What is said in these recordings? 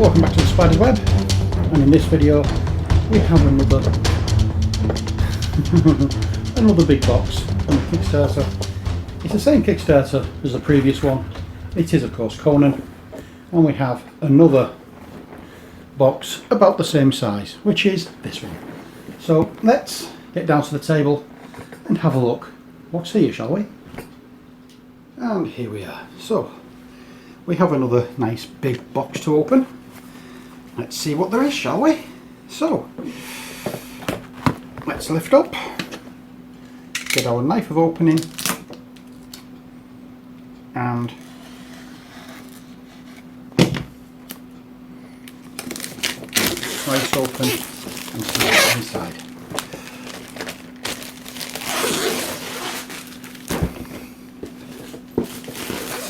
Welcome back to the Spider's Web, and in this video we have another another big box from the Kickstarter. It's the same Kickstarter as the previous one. It is of course Conan, and we have another box about the same size, which is this one. So let's get down to the table and have a look what's here, shall we? And here we are. So we have another nice big box to open. Let's see what there is, shall we? So let's lift up, get our knife of opening, and slice open and see what's inside.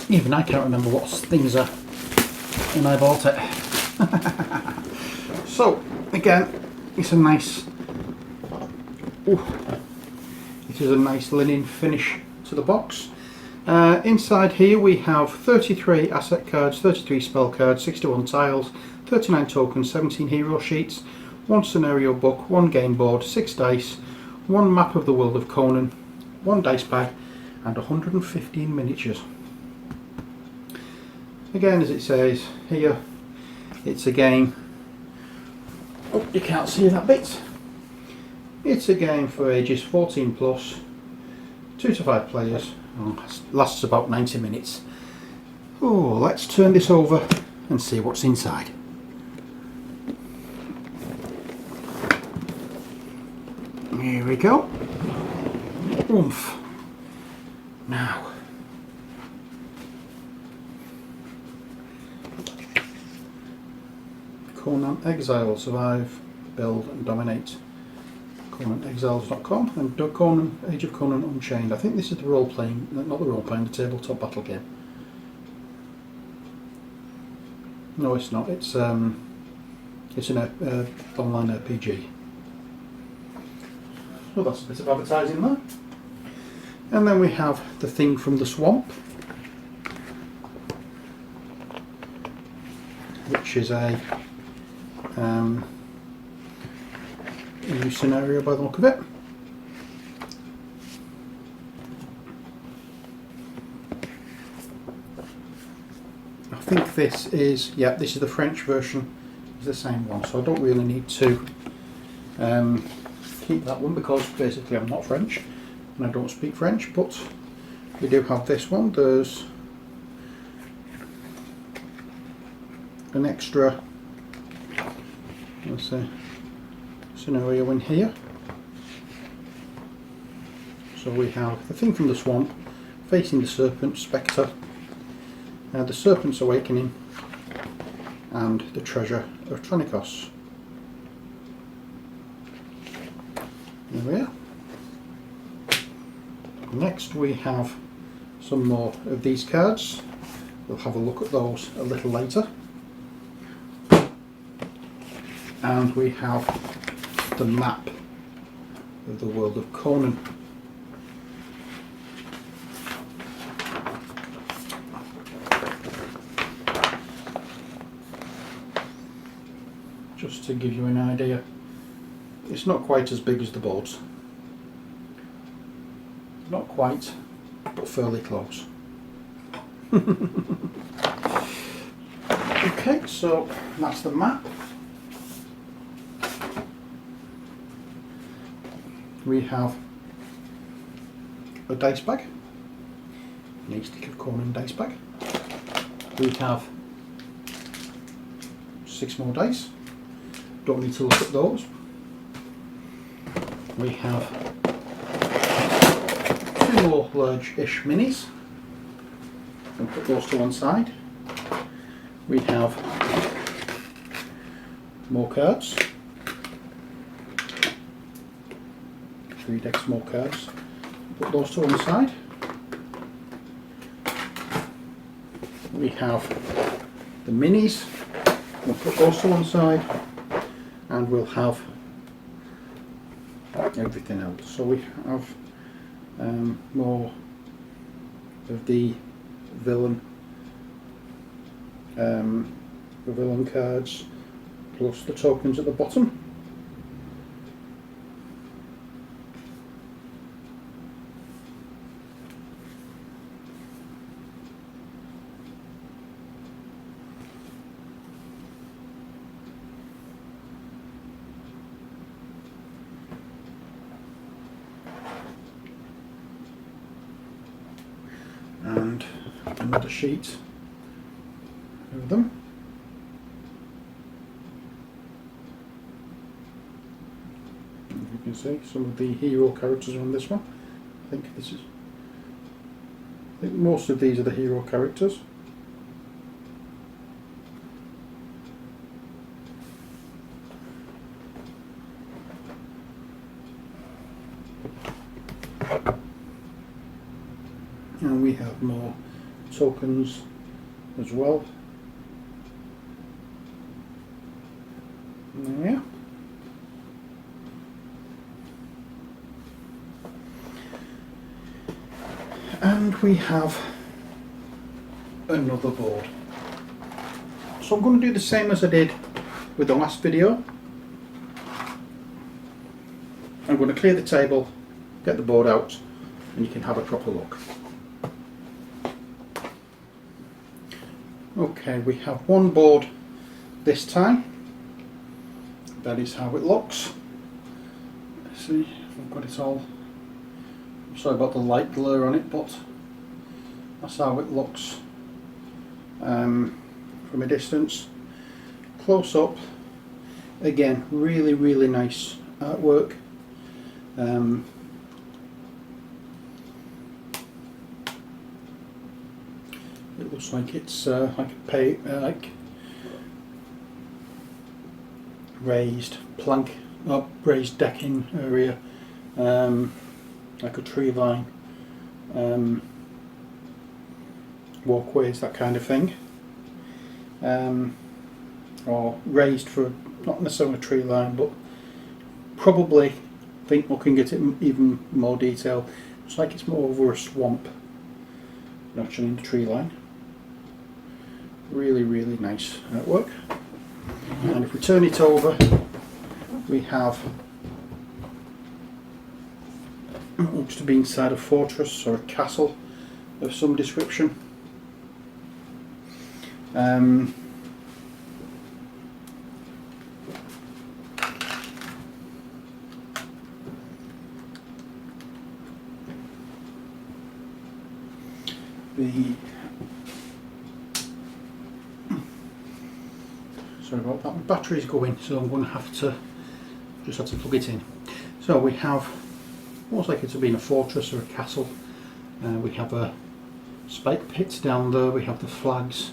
Even I can't remember what things are when I bought it. So again, it's a nice, it is a nice linen finish to the box. Inside here we have 33 asset cards, 33 spell cards, 61 tiles, 39 tokens, 17 hero sheets, 1 scenario book, 1 game board, 6 dice, 1 map of the world of Conan, 1 dice bag, and 115 miniatures. Again, as it says here, it's a game. Oh, you can't see that bit. It's a game for ages 14 plus, 2 to 5 players. Lasts about 90 minutes. Oh, let's turn this over and see what's inside. Here we go. Oomph. Now, Conan Exile, Survive, Build and Dominate. ConanExiles.com and Conan, Age of Conan Unchained. I think this is the role-playing, not the role-playing, the tabletop battle game. No, it's not. It's an online RPG. So that's a bit of advertising there. And then we have The Thing from the Swamp, which is a new scenario by the look of it. I think this is, yeah, this is the French version. It's the same one, so I don't really need to keep that one because basically I'm not French and I don't speak French, but we do have this one. There's an extra, let's say, scenario in here. So we have The Thing from the Swamp, Facing the Serpent, Spectre, the Serpent's Awakening, and The Treasure of Tronikos. There we are. Next we have some more of these cards. We'll have a look at those a little later. And we have the map of the world of Conan. Just to give you an idea, it's not quite as big as the boards. Not quite, but fairly close. Okay, so that's the map. We have a dice bag, an stick of Conan dice bag. We have 6 more dice, don't need to look at those. We have 2 more large-ish minis, and put those to one side. We have more cards. 3 decks more cards. Put those to one side. We have the minis. We'll put those to one side, and we'll have everything else. So we have more of the villain the villain cards, plus the tokens at the bottom. And another sheet of them. As you can see, some of the hero characters on this one. I think most of these are the hero characters. And we have more tokens as well. Yeah. And we have another board. So I'm going to do the same as I did with the last video. I'm going to clear the table, get the board out, and you can have a proper look. Okay, we have one board this time. That is how it looks. Let's see if I've got it all. I'm sorry about the light glare on it, but that's how it looks from a distance. Close up, again, really nice artwork. It looks like it's like raised plank, raised decking area, like a tree line, walkways, that kind of thing, or raised for not necessarily a tree line, but probably, think looking at it in even more detail, it's like it's more over a swamp, actually in the tree line. Really nice artwork. And if we turn it over, we have what looks to be inside a fortress or a castle of some description. Sorry about that, my battery's going, so I'm going to have to plug it in. So we have almost like it's been a fortress or a castle. We have a spike pit down there, we have the flags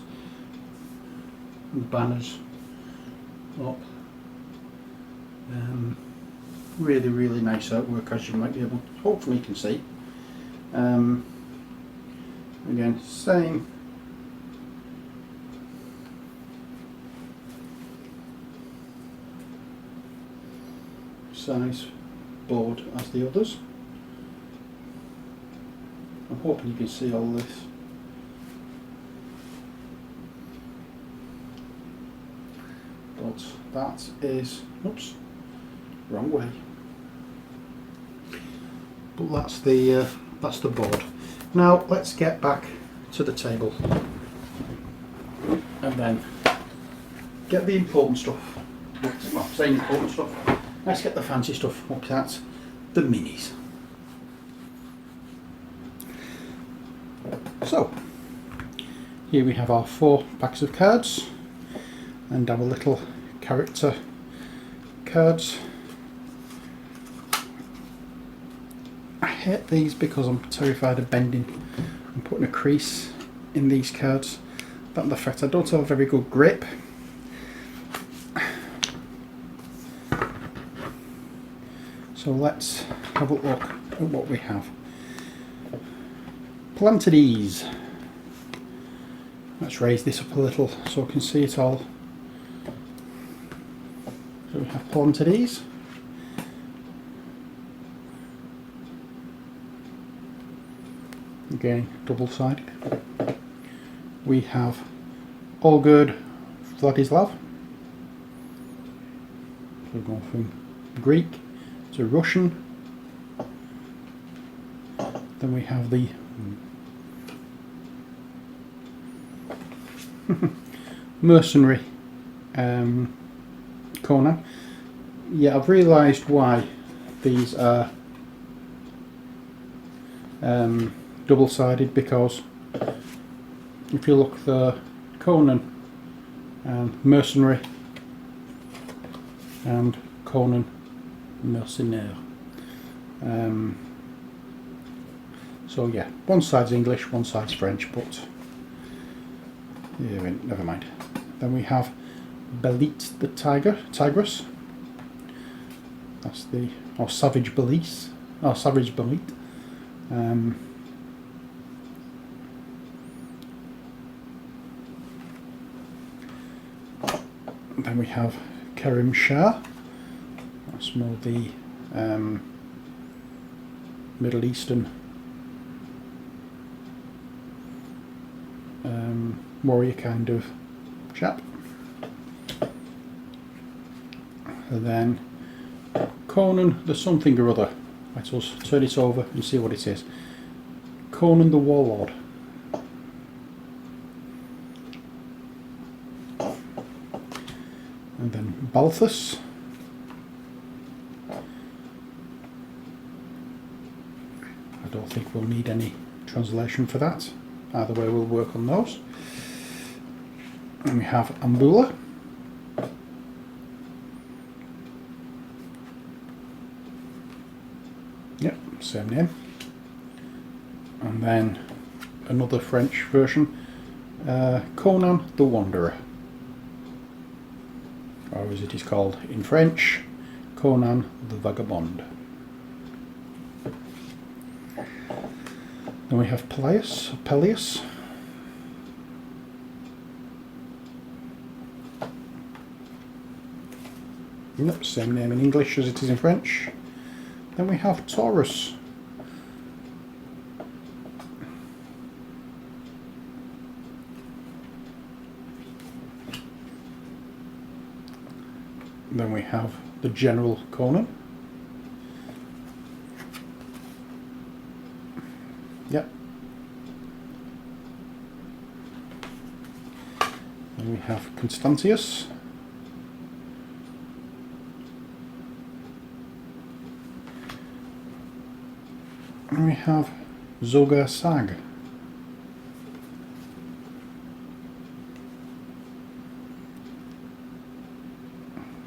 and the banners up. Really nice artwork, as you might be able to, hopefully you can see. Again, same size board as the others. I'm hoping you can see all this. But that is, oops, wrong way. But that's the board. Now let's get back to the table and then get the important stuff. Well, saying important stuff. Let's get the fancy stuff up at the minis. So here we have our 4 packs of cards and our little character cards. I hate these because I'm terrified of bending and putting a crease in these cards. That the fact I don't have a very good grip. So let's have a look at what we have. Planted Ease. Let's raise this up a little so I can see it all. So we have Planted Ease. Again, double-sided. We have All Good Vladislav. So we're going from Greek to Russian. Then we have the mercenary Conan. Yeah, I've realised why these are double-sided, because if you look, the Conan mercenary and Conan mercenaire. So yeah, one side's English, one side's French, but yeah, never mind. Then we have Belit the Tigress. That's the, or Savage Belit, or Savage Belit. Then we have Kerim Shah. That's more the Middle Eastern warrior kind of chap. And then Conan the something or other. Let us turn it over and see what it is. Conan the Warlord. And then Balthus. I don't think we'll need any translation for that. Either way, we'll work on those. And we have Ambula. Yep, same name. And then another French version, Conan the Wanderer. Or as it is called in French, Conan the Vagabond. Then we have Peleus. Yep, same name in English as it is in French. Then we have Taurus. Then we have the General Conan. Yep. Then we have Constantius. And we have Zogar Sag.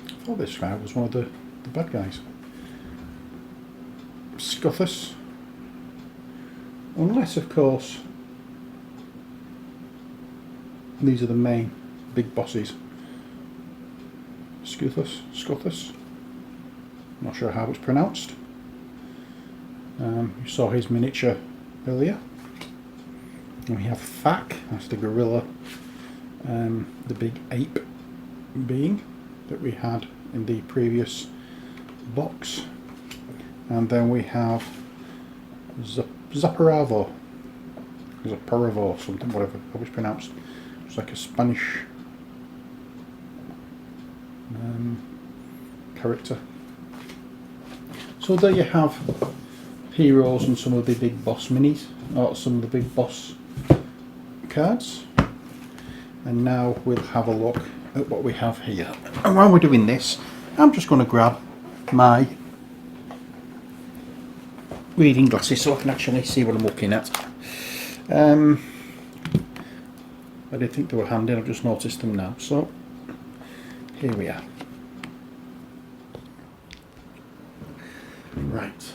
I thought this guy was one of the bad guys. Scuthus. Unless, of course, these are the main big bosses. Scuthus. Not sure how it's pronounced. You saw his miniature earlier. And we have Thak, that's the gorilla, the big ape being that we had in the previous box. And then we have Zaparavo, something, whatever how it's pronounced. It's like a Spanish character. So there you have heroes and some of the big boss minis, or some of the big boss cards. And now we'll have a look at what we have here. And while we're doing this, I'm just going to grab my reading glasses so I can actually see what I'm looking at. I didn't think they were handy, I've just noticed them now. So here we are. Right.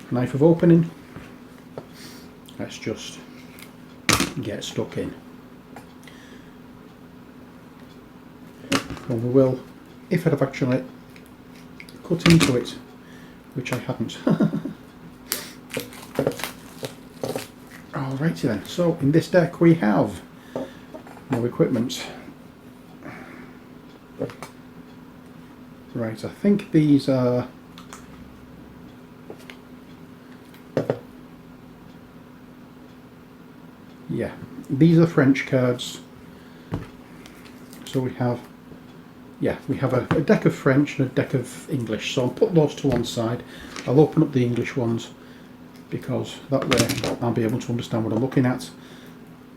Knife of opening. Let's just get stuck in. And we will, if I'd have actually cut into it, which I hadn't. Alrighty then, so in this deck we have no equipment. Right, I think these are these are French cards So we have, yeah, we have a deck of French and a deck of English. So I'll put those to one side. I'll open up the English ones because that way I'll be able to understand what I'm looking at.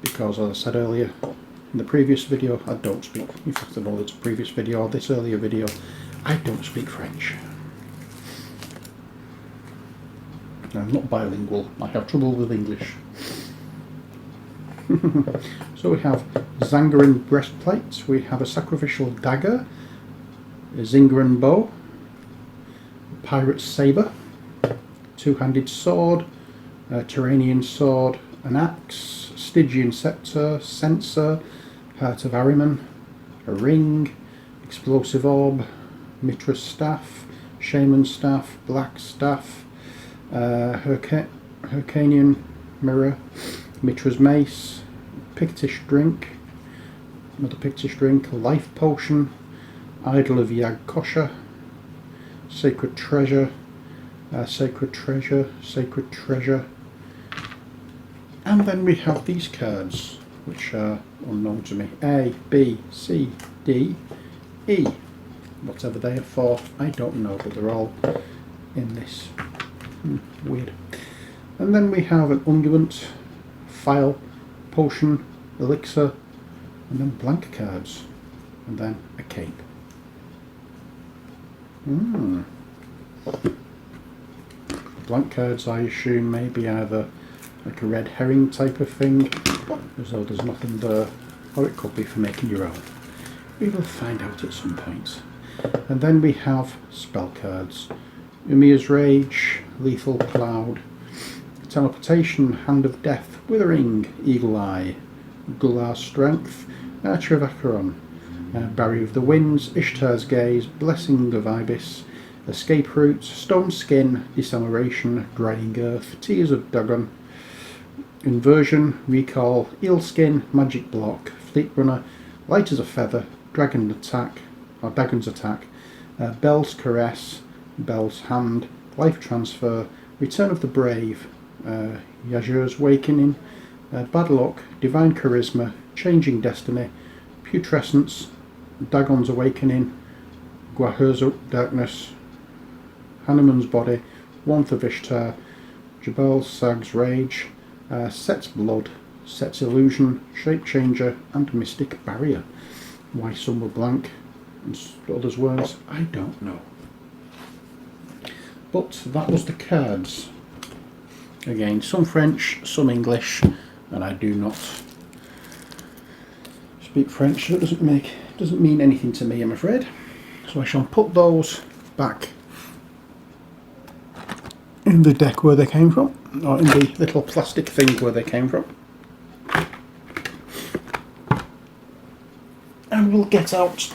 Because as I said earlier in the previous video, I don't speak, in fact I know it's a previous video or this earlier video, I don't speak French. I'm not bilingual, I have trouble with English. So we have Zangarin breastplate, we have a sacrificial dagger, a Zingaran bow, a pirate's sabre, two-handed sword, a Turanian sword, an axe, Stygian sceptre, censer, heart of Ahriman, a ring, explosive orb, Mitra's staff, shaman's staff, black staff, Hyrcanian mirror, Mitra's mace, Pictish drink, another Pictish drink, life potion, idol of Yag Kosha, sacred treasure, sacred treasure, and then we have these cards which are unknown to me. A, B, C, D, E. Whatever they are for, I don't know, but they're all in this. Weird. And then we have an unguent, file, potion, elixir, and then blank cards, and then a cape. Blank cards, I assume, maybe either like a red herring type of thing, as though there's nothing there, or it could be for making your own. We will find out at some point. And then we have spell cards. Umir's Rage, Lethal Cloud, Teleportation, Hand of Death, Withering, Eagle Eye, Gular's Strength, Archer of Acheron, Barrier of the Winds, Ishtar's Gaze, Blessing of Ibis, Escape Route, Stone Skin, Deceleration, Drying Earth, Tears of Dagon, Inversion, Recall, Eel Skin, Magic Block, Fleet Runner, Light as a Feather, Dragon's Attack, Bell's Caress, Bell's Hand, Life Transfer, Return of the Brave, Yazur's Awakening, Bad Luck, Divine Charisma, Changing Destiny, Putrescence, Dagon's Awakening, Gwahur's Darkness, Hanuman's Body, Warmth of Ishtar, Jabal Sag's Rage, Set's Blood, Set's Illusion, Shape Changer, and Mystic Barrier. Why some were blank and others weren't, I don't know. But that was the cards. Again, some French, some English, and I do not speak French, so it doesn't mean anything to me, I'm afraid. So I shall put those back in the deck where they came from, or in the little plastic thing where they came from. And we'll get out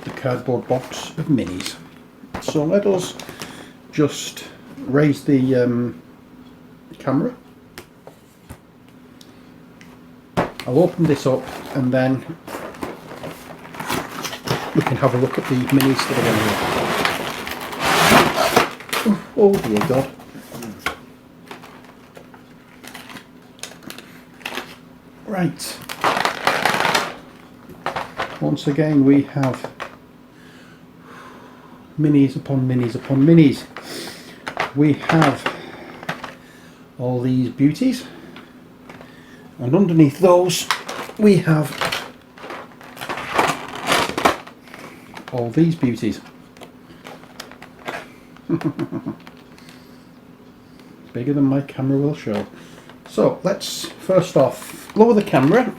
the cardboard box of minis. So let us just raise the camera. I'll open this up and then we can have a look at the minis that are in here. Oh dear God. Right. Once again we have minis upon minis upon minis. We have all these beauties, and underneath those we have all these beauties. Bigger than my camera will show. So let's first off lower the camera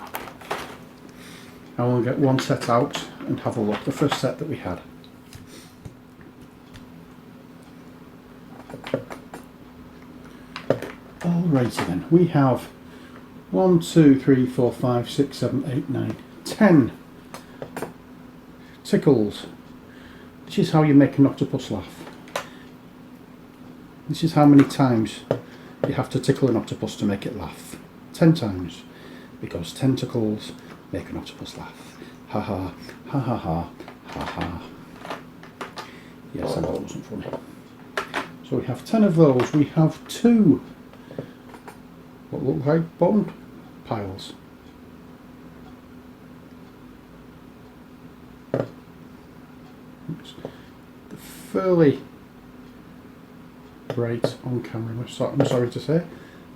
and we'll get one set out and have a look. The first set that we had. Alrighty then, we have 1, 2, 3, 4, 5, 6, 7, 8, 9, 10 tickles. This is how you make an octopus laugh. This is how many times you have to tickle an octopus to make it laugh. 10 times, because tentacles make an octopus laugh. Ha ha, ha ha ha, ha ha. Yes, I know it wasn't funny. So we have 10 of those. We have 2 what look like bone piles. It's fairly bright on camera, I'm sorry to say.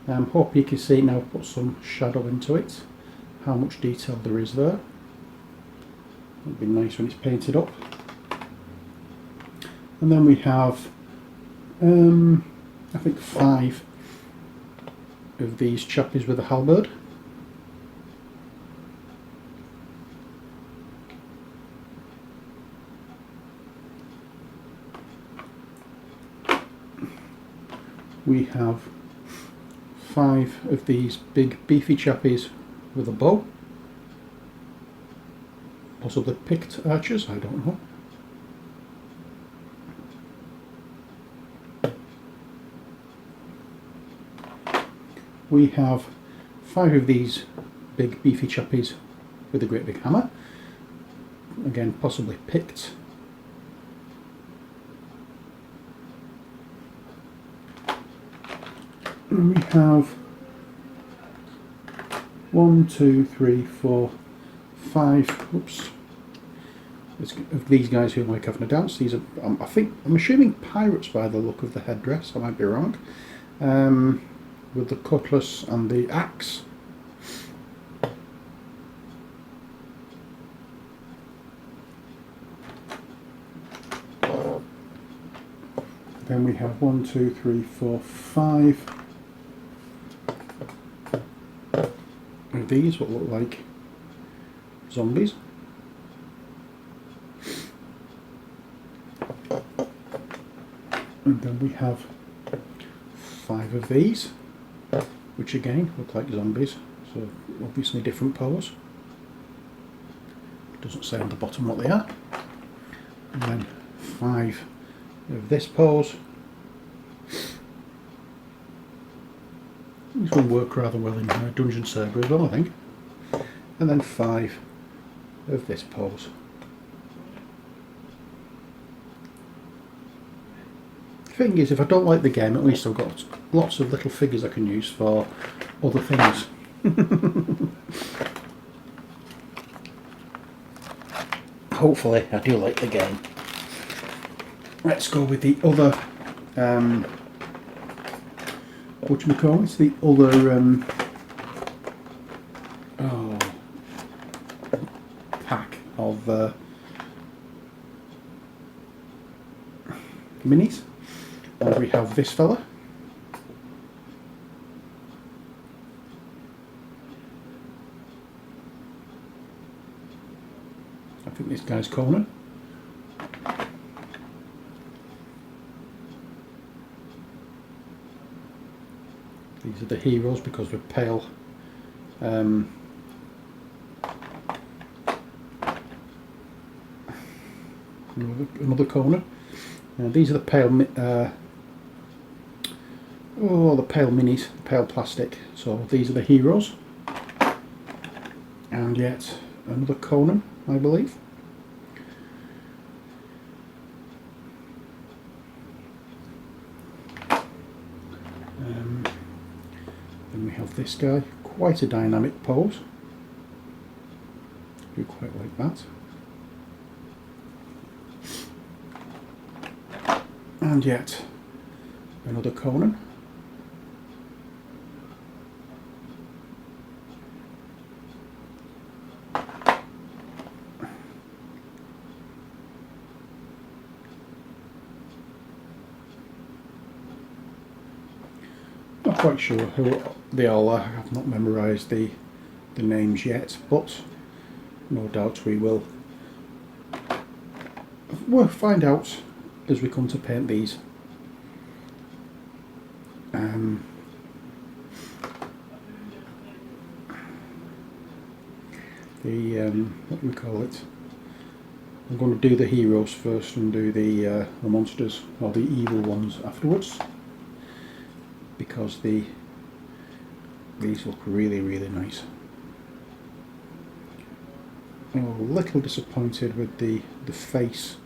Hope you can see now. Put some shadow into it, how much detail there is there. It'll be nice when it's painted up. And then we have I think 5 of these chappies with a halberd. We have 5 of these big beefy chappies with a bow. Possibly picked archers, I don't know. We have 5 of these big beefy chappies with a great big hammer. Again, possibly picked. And we have 1, 2, 3, 4, 5. Oops. Of these guys who like having a dance. These are, I'm assuming pirates by the look of the headdress. I might be wrong. With the cutlass and the axe. Then we have 1, 2, 3, 4, 5 of these, what look like zombies. And then we have 5 of these, which again look like zombies, so obviously different pose. Doesn't say on the bottom what they are. And then 5 of this pose. This will work rather well in Dungeon Saga as well, I think. And then 5 of this pose. The thing is, if I don't like the game, at least I've got lots of little figures I can use for other things. Hopefully I do like the game. Let's go with the other whatchamacallit, the other pack of minis. And we have this fella. I think this guy's Conan. These are the heroes because we're pale. Another Conan. These are the pale. The pale minis, the pale plastic. So these are the heroes. And yet another Conan, I believe. Then we have this guy, quite a dynamic pose. Do quite like that. And yet another Conan. Not quite sure who they all are. I have not memorised the names yet, but no doubt we'll find out as we come to paint these. What do we call it? I'm going to do the heroes first and do the monsters, or the evil ones, afterwards, because these look really, really nice. I'm a little disappointed with the face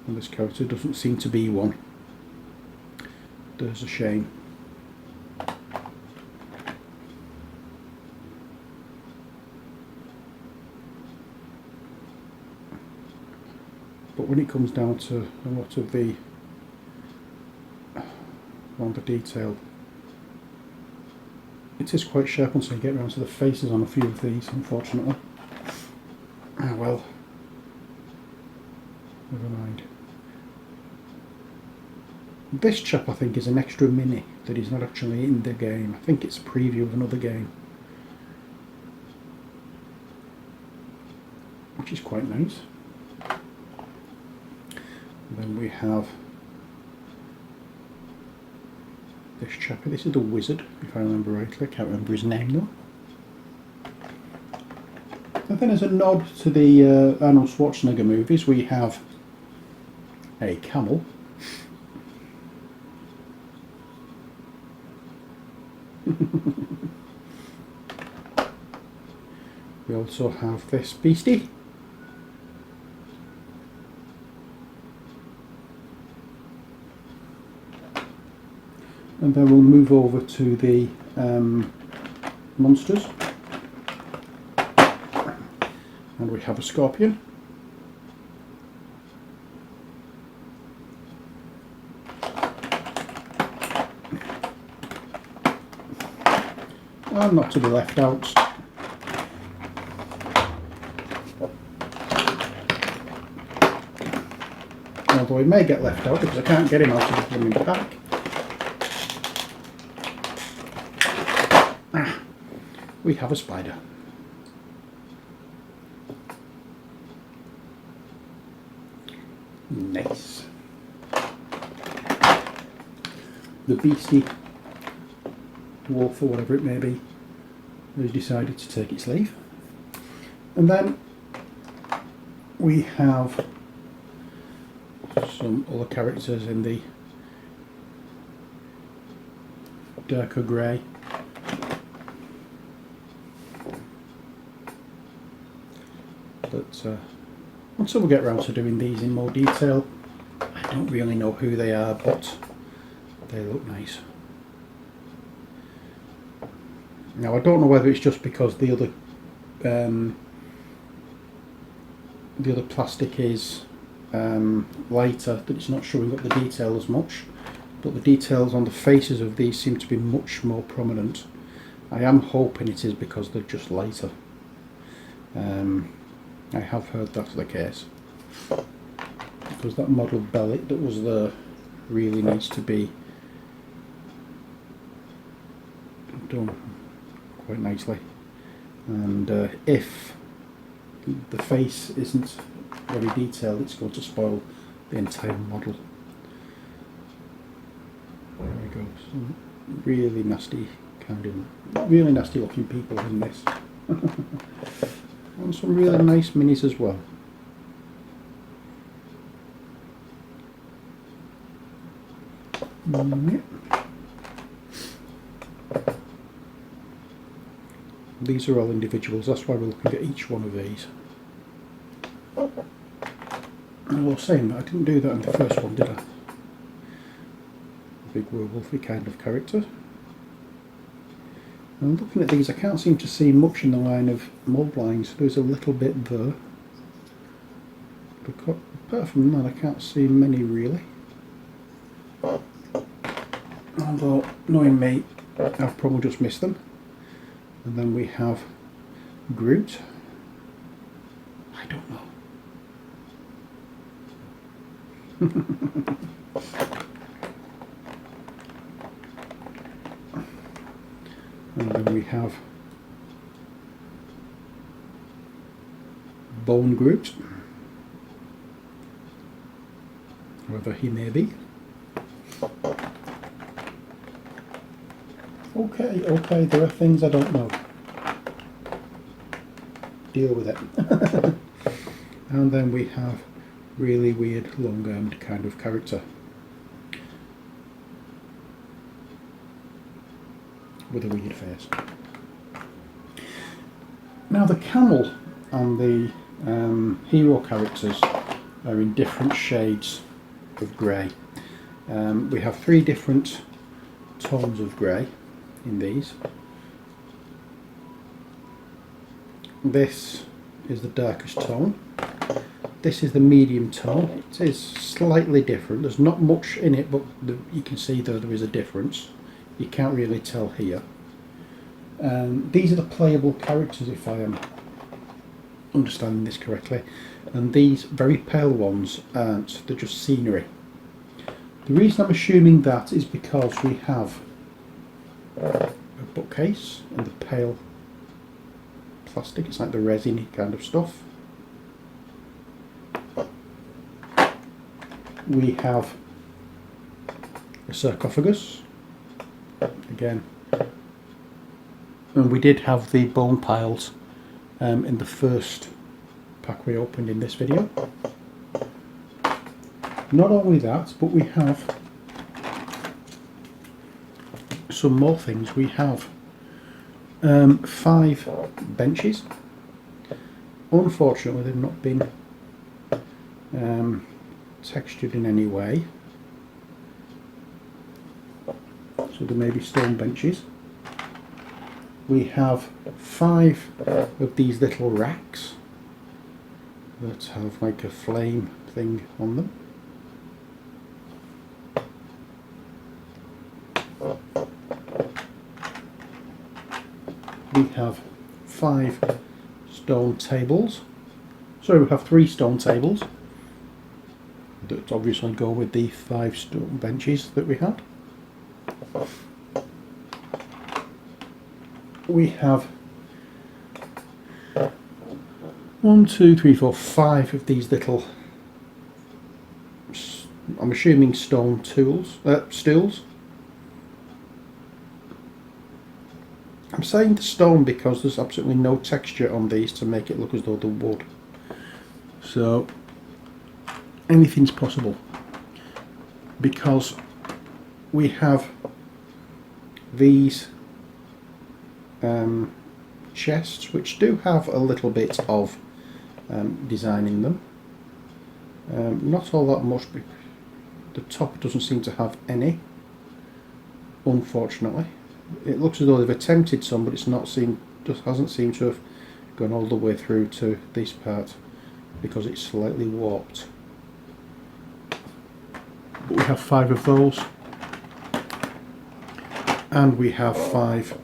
on this character. Doesn't seem to be one. There's a shame. but when it comes down to a lot of the detail, it is quite sharp once you get around to the faces on a few of these, unfortunately. Ah well, never mind. This chap I think is an extra mini that is not actually in the game. I think it's a preview of another game, which is quite nice. And then we have this chap. This is the wizard, if I remember rightly. I can't remember his name though. And then as a nod to the Arnold Schwarzenegger movies, we have a camel. We also have this beastie. And then we'll move over to the monsters. And we have a scorpion. And not to be left out, although he may get left out because I can't get him out of the blooming pack. We have a spider. Nice. The beastie, wolf or whatever it may be, has decided to take its leave. And then we have some other characters in the darker grey. But once we get around to doing these in more detail, I don't really know who they are, but they look nice. Now I don't know whether it's just because the other plastic is lighter that it's not showing up the detail as much, but the details on the faces of these seem to be much more prominent. I am hoping it is because they're just lighter. I have heard that's the case, because that model belly that was there really needs to be done quite nicely, and if the face isn't very detailed, it's going to spoil the entire model. There we go. Some really nasty looking people in this. And some really nice minis as well. Yep. These are all individuals, that's why we're looking at each one of these. And I was saying that I didn't do that in the first one, did I? A big werewolfy kind of character. And looking at these, I can't seem to see much in the line of mold lines. There's a little bit there. But apart from that, I can't see many really. Although, knowing me, I've probably just missed them. And then we have Groot. I don't know. And then we have Bone Groot, whoever he may be. Okay, there are things I don't know. Deal with it. And then we have really weird long-armed kind of character with a weird face. Now the camel and the hero characters are in different shades of grey. We have 3 different tones of grey in these. This is the darkest tone, this is the medium tone. It is slightly different. There's not much in it, but you can see that there is a difference. You can't really tell here. These are the playable characters, if I am understanding this correctly, and these very pale ones aren't. They're just scenery. The reason I'm assuming that is because we have a bookcase and the pale plastic. It's like the resiny kind of stuff. We have a sarcophagus again, and we did have the bone piles in the first pack we opened in this video. Not only that, but we have some more things. We have 5 benches. Unfortunately, they've not been textured in any way, so there may be stone benches. We have 5 of these little racks that have like a flame thing on them. We have 5 stone tables. Sorry, we have 3 stone tables that obviously go with the 5 stone benches that we had. We have 1, 2, 3, 4, 5 of these little, I'm assuming stone stools. I'm saying the stone because there's absolutely no texture on these to make it look as though they're wood. So anything's possible, because we have these chests which do have a little bit of design in them. Not all that much. The top doesn't seem to have any, unfortunately. It looks as though they've attempted some, but just hasn't seemed to have gone all the way through to this part because it's slightly warped. But we have 5 of those, and we have 5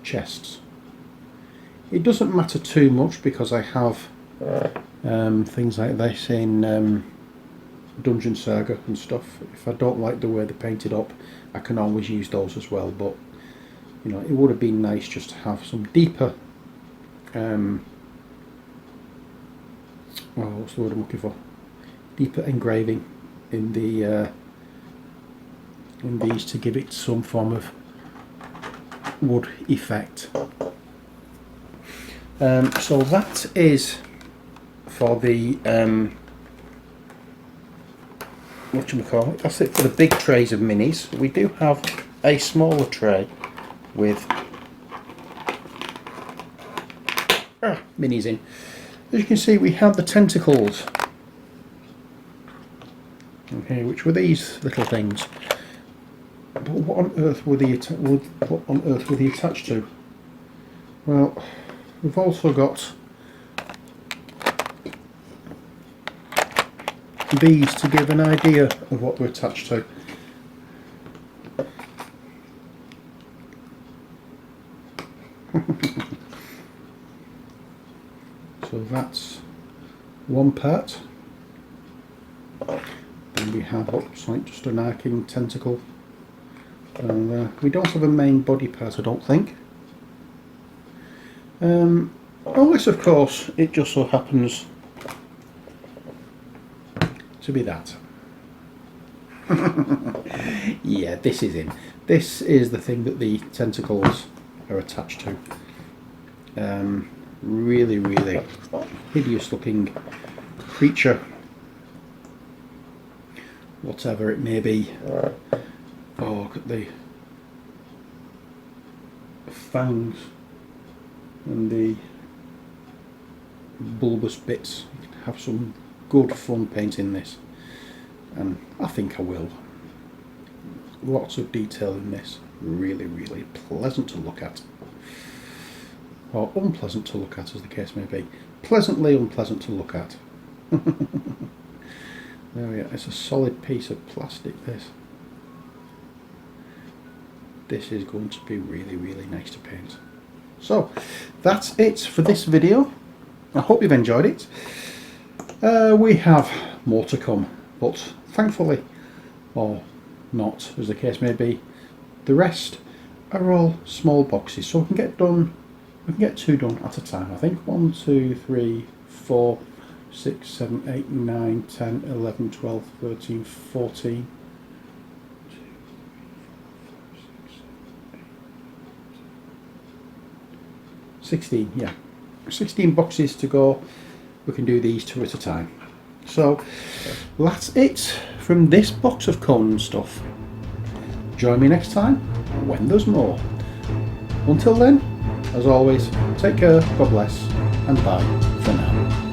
chests. It doesn't matter too much because I have things like this in Dungeon Saga and stuff. If I don't like the way they're painted up, I can always use those as well, but you know, it would have been nice just to have some deeper what's the word I'm looking for? Deeper engraving in the in these to give it some form of wood effect. So that is for the whatchamacallit, that's it for the big trays of minis. We do have a smaller tray with minis in. As you can see, we have the tentacles okay, which were these little things. But what on earth were they attached to? Well, we've also got these to give an idea of what they're attached to. So that's one part. Then we have what looks like just an arcing tentacle. And we don't have a main body part, I don't think. Unless, of course, it just so happens to be that. Yeah, this is in. This is the thing that the tentacles are attached to. Really, really hideous looking creature, whatever it may be. Oh, look at the fangs and the bulbous bits. You can have some good fun painting this, and I think I will. Lots of detail in this. Really, really pleasant to look at, or unpleasant to look at, as the case may be. pleasantly unpleasant to look at. There we go. It's a solid piece of plastic, this. This is going to be really, really nice to paint. So, that's it for this video. I hope you've enjoyed it. We have more to come, but thankfully, or not, as the case may be, the rest are all small boxes, so we can get 2 done at a time. I think 1, 2, 3, 4, 6, 7, 8, 9, 10, 11, 12, 13, 14. 16, yeah. 16 boxes to go. We can do these 2 at a time. So that's it from this box of Conan stuff. Join me next time when there's more. Until then, as always, take care, God bless, and bye for now.